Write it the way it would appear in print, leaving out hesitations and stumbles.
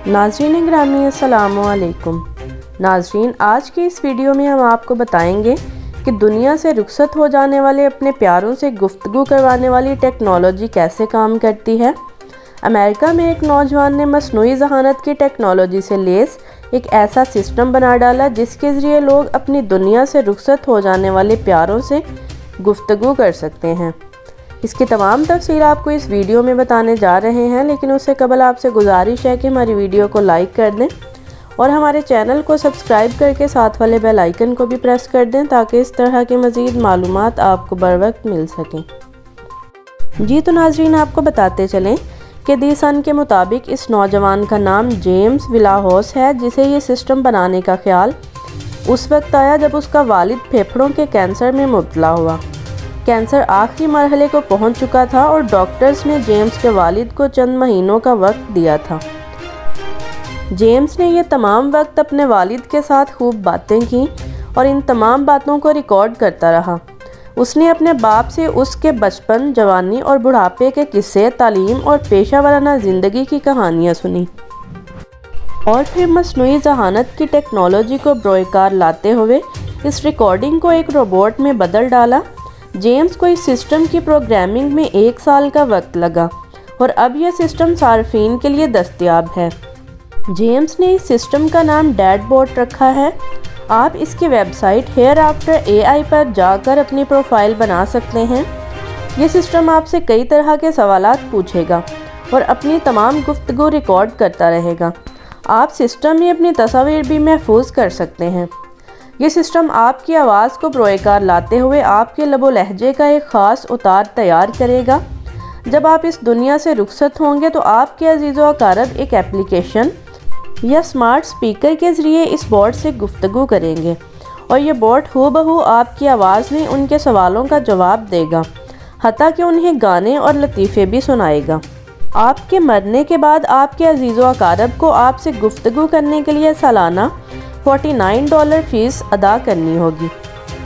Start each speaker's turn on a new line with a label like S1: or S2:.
S1: नाज़रीन ग्रामी अस्सलाम वालेकुम। नाज़रीन, आज की इस वीडियो में हम आपको बताएंगे कि दुनिया से रुखसत हो जाने वाले अपने प्यारों से गुफ्तगू करवाने वाली टेक्नोलॉजी कैसे काम करती है। अमेरिका में एक नौजवान ने मसनूई ज़हानत की टेक्नोलॉजी से लेस एक ऐसा सिस्टम बना डाला जिसके ज़रिए लोग अपनी दुनिया से रुखसत हो जाने वाले प्यारों से गुफ्तगू कर सकते हैं। इसकी तमाम तफसील आपको इस वीडियो में बताने जा रहे हैं, लेकिन उससे कबल आपसे गुजारिश है कि हमारी वीडियो को लाइक कर दें और हमारे चैनल को सब्सक्राइब करके साथ वाले बेल आइकन को भी प्रेस कर दें ताकि इस तरह की मज़ीद मालूमात आपको बर वक्त मिल सकें। जी तो नाज़रीन, आपको बताते चलें कि दी सन के मुताबिक इस नौजवान का नाम जेम्स विलाहोस है, जिसे ये सिस्टम बनाने का ख्याल उस वक्त आया जब उसका वालिद फेफड़ों के कैंसर में मुब्तला हुआ। कैंसर आखिरी मरहले को पहुंच चुका था और डॉक्टर्स ने जेम्स के वालिद को चंद महीनों का वक्त दिया था। जेम्स ने ये तमाम वक्त अपने वालिद के साथ खूब बातें की और इन तमाम बातों को रिकॉर्ड करता रहा। उसने अपने बाप से उसके बचपन, जवानी और बुढ़ापे के किस्से, तालीम और पेशा वराना ज़िंदगी की कहानियाँ सुनी और फिर मसनूई ज़हानत की टेक्नोलॉजी को बरोकार लाते हुए इस रिकॉर्डिंग को एक रोबोट में बदल डाला। जेम्स को इस सिस्टम की प्रोग्रामिंग में 1 साल का वक्त लगा और अब यह सिस्टम सार्फिन के लिए दस्तयाब है। जेम्स ने इस सिस्टम का नाम डैडबॉट रखा है। आप इसकी वेबसाइट हेयर आफ्टर AI पर जाकर अपनी प्रोफाइल बना सकते हैं। ये सिस्टम आपसे कई तरह के सवालात पूछेगा और अपनी तमाम गुफ्तगू रिकॉर्ड करता रहेगा। आप सिस्टम में अपनी तस्वीर भी महफूज कर सकते हैं। ये सिस्टम आपकी आवाज़ को बरोकार लाते हुए आपके लबो लहजे का एक ख़ास उतार तैयार करेगा। जब आप इस दुनिया से रुखसत होंगे तो आपके अजीज़ व अकारब एक एप्लीकेशन या स्मार्ट स्पीकर के ज़रिए इस बोर्ड से गुफ्तगू करेंगे और ये बोर्ड हूबहू आपकी आवाज़ में उनके सवालों का जवाब देगा, हत्ता कि उन्हें गाने और लतीफ़े भी सुनाएगा। आपके मरने के बाद आपके अजीज़ व अकारब को आपसे गुफ्तगू करने के लिए सालाना $49 फ़ीस अदा करनी होगी।